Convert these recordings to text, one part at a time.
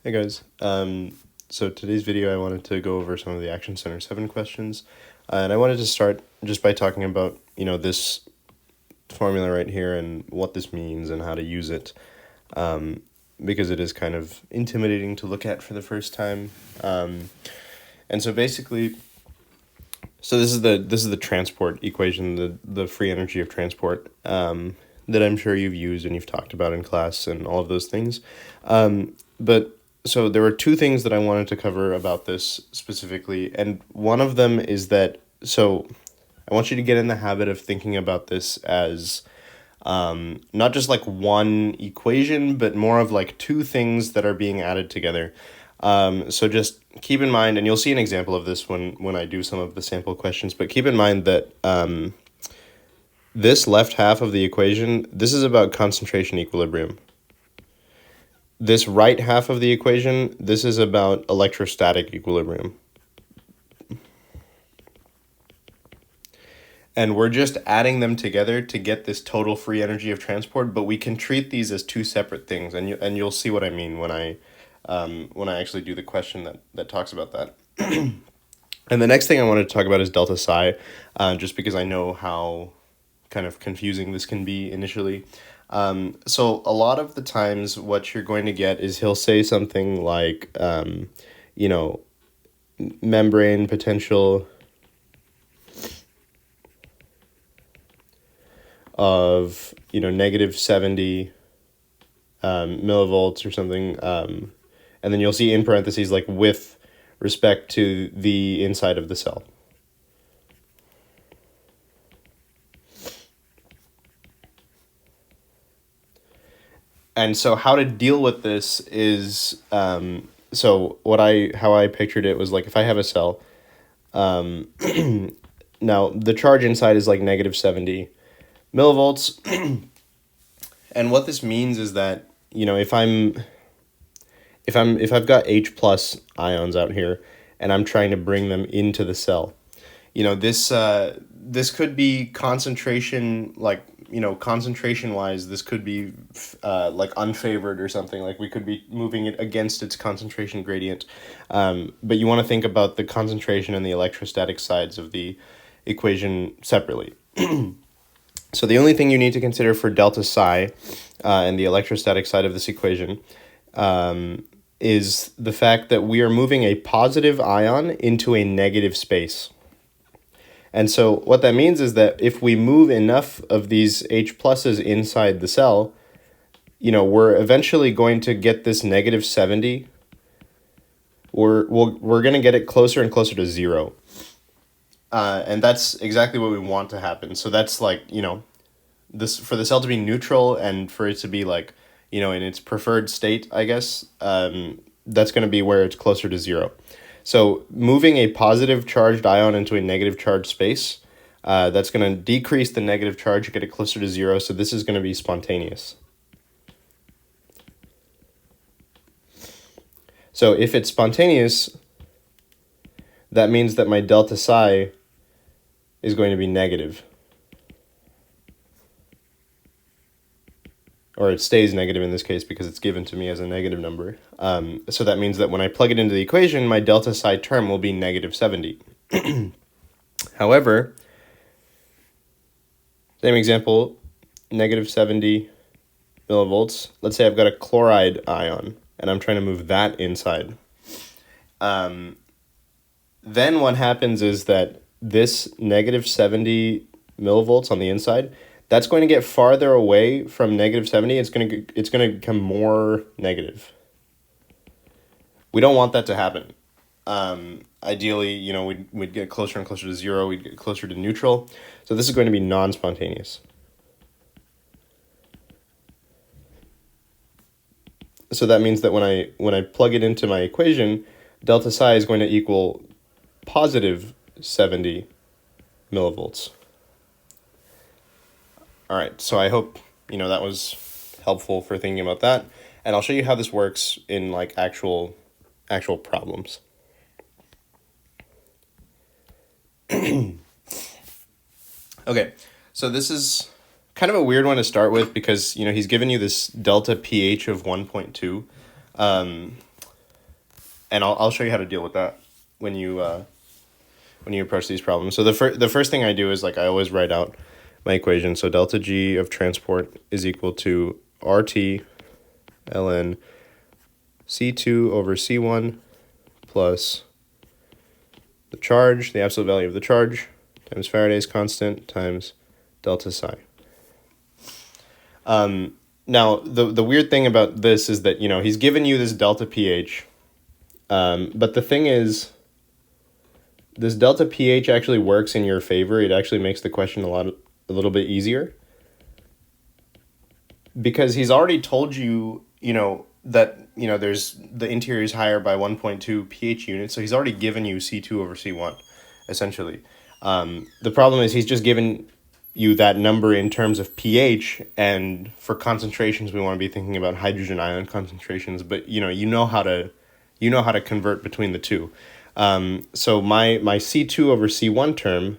Hey guys, so today's video I wanted to go over some of the AC7 questions, and I wanted to start just by talking about, this formula right here and what this means and how to use it, because it is kind of intimidating to look at for the first time. And so basically, so this is the transport equation, the free energy of transport, that I'm sure you've used and you've talked about in class and all of those things. But so there were two things that I wanted to cover about this specifically, and one of them is that, so I want you to get in the habit of thinking about this as not just like one equation, but more of like two things that are being added together. So just keep in mind, and you'll see an example of this when I do some of the sample questions, but keep in mind that this left half of the equation, this is about concentration equilibrium. This right half of the equation, this is about electrostatic equilibrium. And we're just adding them together to get this total free energy of transport, but we can treat these as two separate things, and you'll see what I mean when I actually do the question that talks about that. And the next thing I wanted to talk about is delta psi, just because I know how kind of confusing this can be initially. So a lot of the times what you're going to get is he'll say something like, membrane potential of, negative 70 millivolts or something. And then you'll see in parentheses, like with respect to the inside of the cell. And so how to deal with this is, so how I pictured it was like if I have a cell, now the charge inside is like negative 70 millivolts. And what this means is that, if I've got H plus ions out here and I'm trying to bring them into the cell, this could be concentration, like, concentration wise, this could be like unfavored or something, like we could be moving it against its concentration gradient. But you want to think about the concentration and the electrostatic sides of the equation separately. So the only thing you need to consider for delta psi and the electrostatic side of this equation is the fact that we are moving a positive ion into a negative space. And so what that means is that if we move enough of these H pluses inside the cell, we're eventually going to get this negative 70. We're going to get it closer and closer to zero. And that's exactly what we want to happen. So that's like, this for the cell to be neutral and for it to be like, in its preferred state, I guess, that's going to be where it's closer to zero. So moving a positive charged ion into a negative charged space, that's going to decrease the negative charge, get it closer to zero. So this is going to be spontaneous. So if it's spontaneous, that means that my delta psi is going to be negative. Or it stays negative in this case because it's given to me as a negative number. So that means that when I plug it into the equation, my delta psi term will be negative 70. However, same example, negative 70 millivolts. Let's say I've got a chloride ion and I'm trying to move that inside. Then what happens is that this negative 70 millivolts on the inside, that's going to get farther away from negative 70. It's going to become more negative. We don't want that to happen. Ideally, we'd get closer and closer to zero. We'd get closer to neutral. So this is going to be non-spontaneous. So that means that when I plug it into my equation, delta psi is going to equal positive 70 millivolts. All right, so I hope, that was helpful for thinking about that. And I'll show you how this works in like actual problems. Okay, so this is kind of a weird one to start with because, he's given you this delta pH of 1.2. and I'll show you how to deal with that when you approach these problems. So the first thing I do is, like, I always write out my equation. So delta G of transport is equal to RT ln C2 over C1 plus the charge, the absolute value of the charge, times Faraday's constant times delta psi. Now, the weird thing about this is that, he's given you this delta pH, but the thing is, this delta pH actually works in your favor. It actually makes the question a little bit easier, because he's already told you, that, there's the interior is higher by 1.2 pH units, so he's already given you C2 over C1, essentially. The problem is he's just given you that number in terms of pH, and for concentrations we want to be thinking about hydrogen ion concentrations, but you know how to convert between the two. So my C2 over C1 term,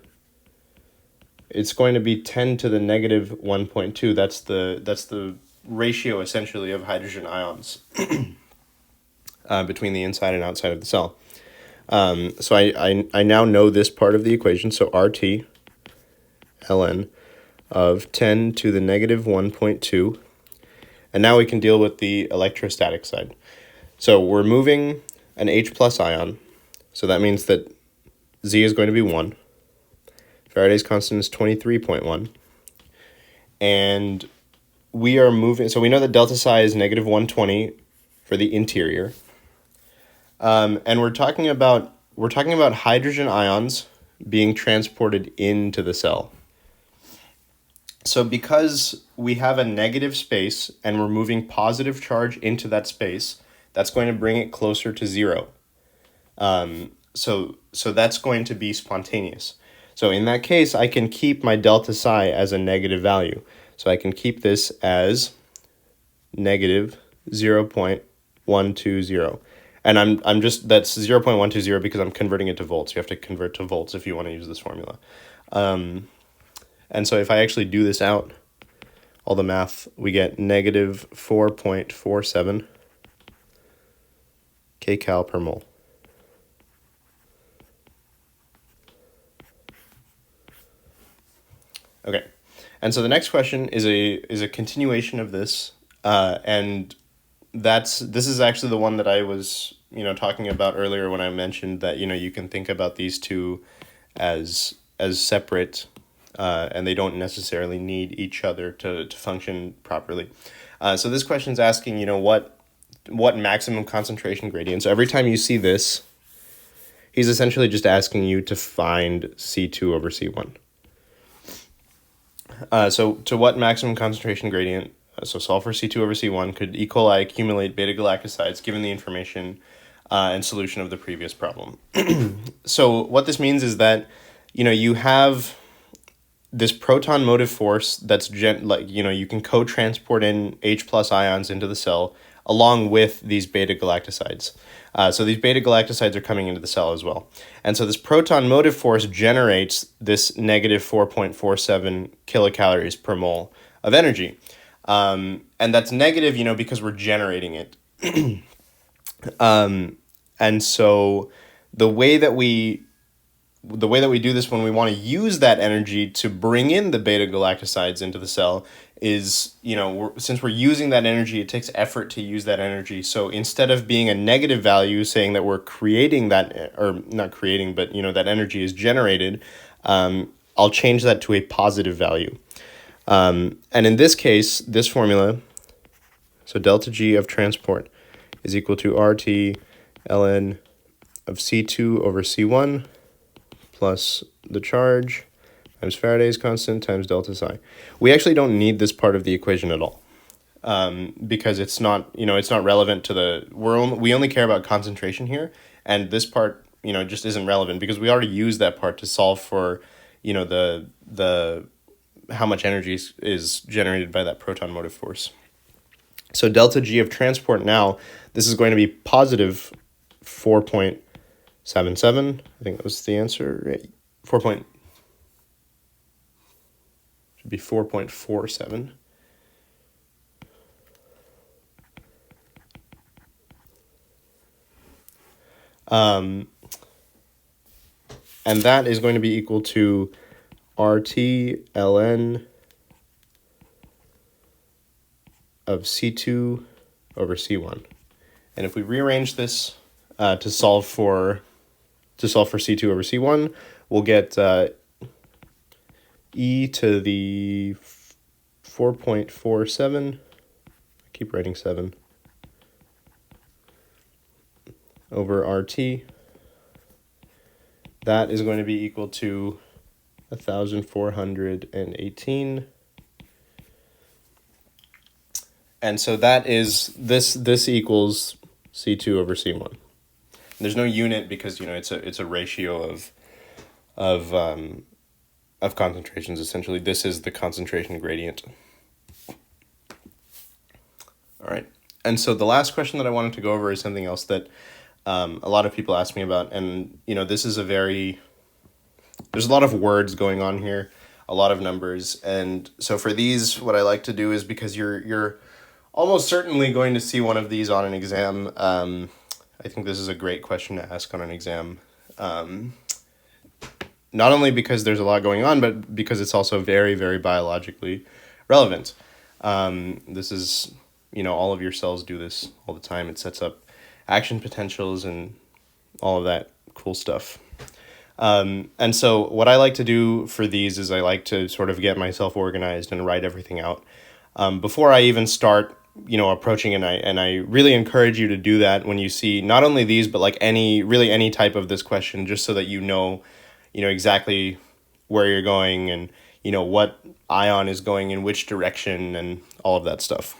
it's going to be 10 to the negative 1.2. That's the ratio essentially of hydrogen ions between the inside and outside of the cell. So I now know this part of the equation. So RT ln of 10 to the negative 1.2. And now we can deal with the electrostatic side. So we're moving an H plus ion. So that means that Z is going to be 1. Faraday's constant is 23.1. And we are moving, so we know that delta psi is negative 120 for the interior. And we're talking about hydrogen ions being transported into the cell. So because we have a negative space and we're moving positive charge into that space, that's going to bring it closer to 0. So that's going to be spontaneous. So in that case, I can keep my delta psi as a negative value. So I can keep this as negative 0.120. And I'm just, that's 0.120 because I'm converting it to volts. You have to convert to volts if you want to use this formula. And so if I actually do this out, all the math, we get negative 4.47 kcal per mole. Okay, and so the next question is a continuation of this, and this is actually the one that I was talking about earlier when I mentioned that you can think about these two as separate, and they don't necessarily need each other to function properly. So this question is asking what maximum concentration gradient. So every time you see this, he's essentially just asking you to find C2 over C1. So to what maximum concentration gradient, so sulfur C2 over C1, could E. coli accumulate beta-galactosides given the information and solution of the previous problem? So what this means is that, you have this proton motive force that's you can co-transport in H plus ions into the cell along with these beta-galactosides. So these beta-galactosides are coming into the cell as well. And so this proton motive force generates this negative 4.47 kilocalories per mole of energy. And that's negative, because we're generating it. And so the way that we do this when we want to use that energy to bring in the beta-galactosides into the cell is, since we're using that energy, it takes effort to use that energy. So instead of being a negative value, saying that we're creating that, or not creating, but, that energy is generated, I'll change that to a positive value. And in this case, this formula, so delta G of transport is equal to RT ln of C2 over C1 plus the charge times Faraday's constant times delta psi. We actually don't need this part of the equation at all, because it's not relevant to we only care about concentration here, and this part just isn't relevant because we already used that part to solve for the how much energy is generated by that proton motive force. So delta G of transport now, this is going to be positive 4.77. I think that was the answer, right? Should be 4.47. And that is going to be equal to RT ln of C2 over C1. And if we rearrange this to solve for C2 over C1, we'll get e to the 4.47. I keep writing 7 over RT. That is going to be equal to 1,418. And so that is this equals C2 over C1. There's no unit because it's a ratio of concentrations. Essentially, this is the concentration gradient. All right. And so the last question that I wanted to go over is something else that a lot of people ask me about, and this is there's a lot of words going on here, a lot of numbers, and so for these, what I like to do is, because you're almost certainly going to see one of these on an exam. I think this is a great question to ask on an exam. Not only because there's a lot going on, but because it's also very, very biologically relevant. This is, all of your cells do this all the time. It sets up action potentials and all of that cool stuff. And so what I like to do for these is I like to sort of get myself organized and write everything out before I even start approaching, and I really encourage you to do that when you see not only these, but like any type of this question, just so that you know exactly where you're going and what ion is going in which direction and all of that stuff.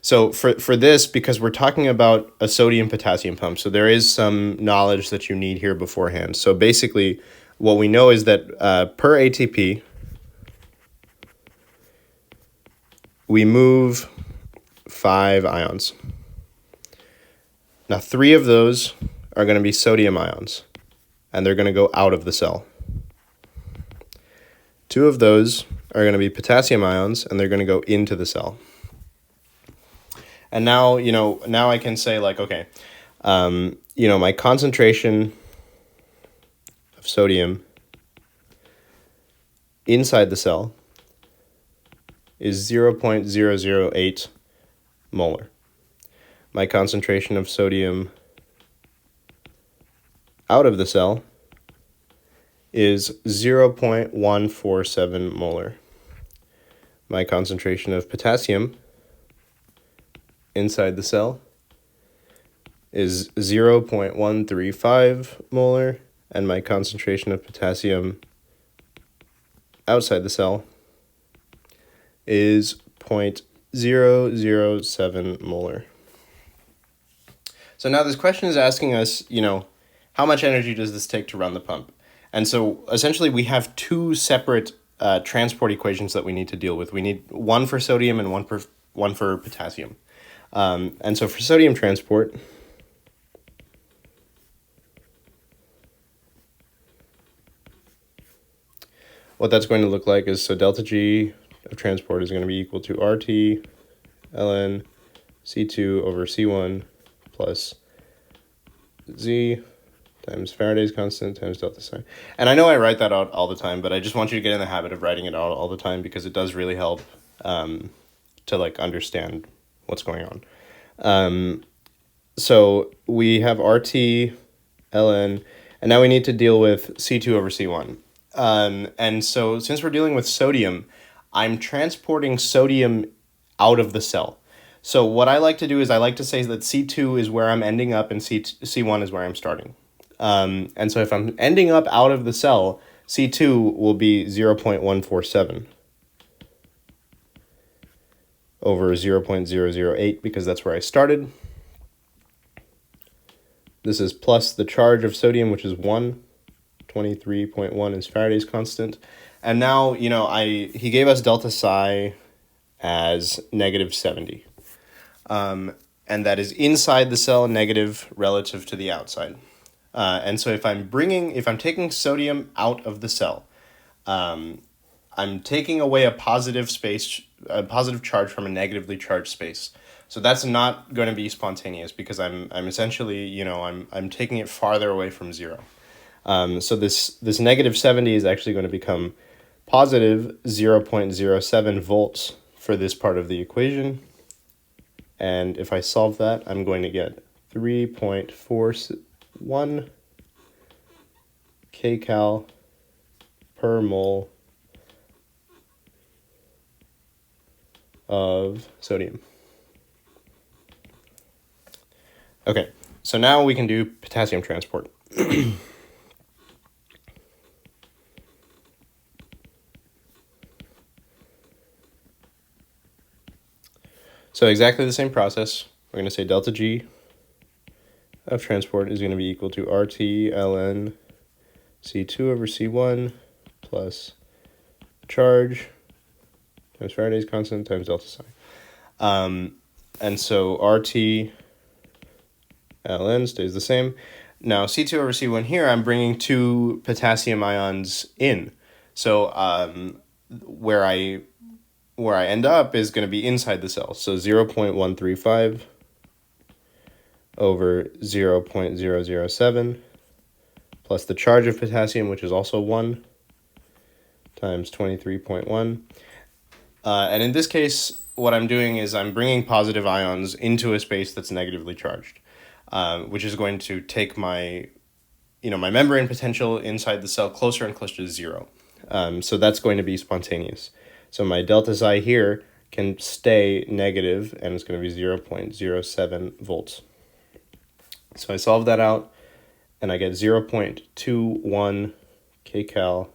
So for this, because we're talking about a sodium-potassium pump, so there is some knowledge that you need here beforehand. So basically, what we know is that per ATP, we move 5 ions. Now, 3 of those are going to be sodium ions, and they're going to go out of the cell. 2 of those are going to be potassium ions, and they're going to go into the cell. And now, now I can say, like, okay, my concentration of sodium inside the cell is 0.008 molar. My concentration of sodium out of the cell is 0.147 molar. My concentration of potassium inside the cell is 0.135 molar, and my concentration of potassium outside the cell is 0.007 molar. So now this question is asking us, how much energy does this take to run the pump? And so essentially we have 2 separate transport equations that we need to deal with. We need one for sodium and one for potassium. And so for sodium transport, what that's going to look like is, so delta G of transport is going to be equal to RT ln C2 over C1 plus Z times Faraday's constant times delta psi. And I know I write that out all the time, but I just want you to get in the habit of writing it out all the time, because it does really help to understand what's going on. So we have RT ln, and now we need to deal with C2 over C1. And so since we're dealing with sodium, I'm transporting sodium out of the cell. So what I like to do is I like to say that C2 is where I'm ending up and C1 is where I'm starting. And so if I'm ending up out of the cell, C2 will be 0.147 over 0.008, because that's where I started. This is plus the charge of sodium, which is 1. 23.1 is Faraday's constant. And now, he gave us delta psi as negative 70. And that is inside the cell, negative relative to the outside. And so if I'm taking sodium out of the cell, I'm taking away a positive space a positive charge from a negatively charged space. So that's not going to be spontaneous because I'm essentially, I'm taking it farther away from zero. So this negative 70 is actually going to become positive 0.07 volts for this part of the equation. And if I solve that, I'm going to get 3.41 kcal per mole of sodium. Okay, so now we can do potassium transport. So exactly the same process. We're going to say delta G of transport is going to be equal to RT ln C2 over C1 plus charge times Faraday's constant times delta psi. And so RT ln stays the same. Now C2 over C1 here, I'm bringing two potassium ions in. So where I end up is going to be inside the cell. So 0.135 over 0.007 plus the charge of potassium, which is also 1, times 23.1. And in this case, what I'm doing is I'm bringing positive ions into a space that's negatively charged, which is going to take my membrane potential inside the cell closer and closer to 0. So that's going to be spontaneous. So my delta psi here can stay negative, and it's going to be 0.07 volts. So I solve that out, and I get 0.21 kcal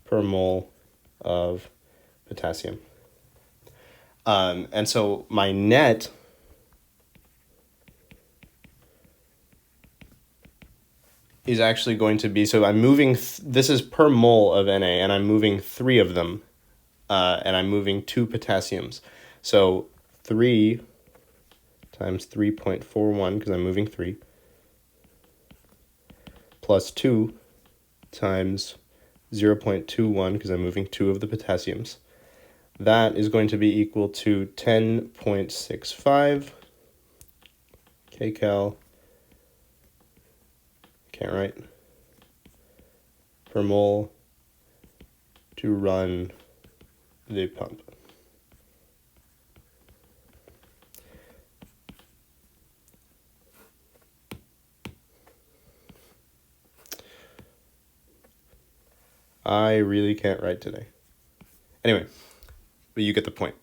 per mole of potassium. And so my net is actually going to be, so I'm moving, this is per mole of Na, and I'm moving 3 of them, and I'm moving 2 potassiums. So 3 times 3.41, because I'm moving 3, plus 2 times 0.21, because I'm moving 2 of the potassiums. That is going to be equal to 10.65 kcal, can't write, per mole to run the pump. I really can't write today. Anyway, but you get the point.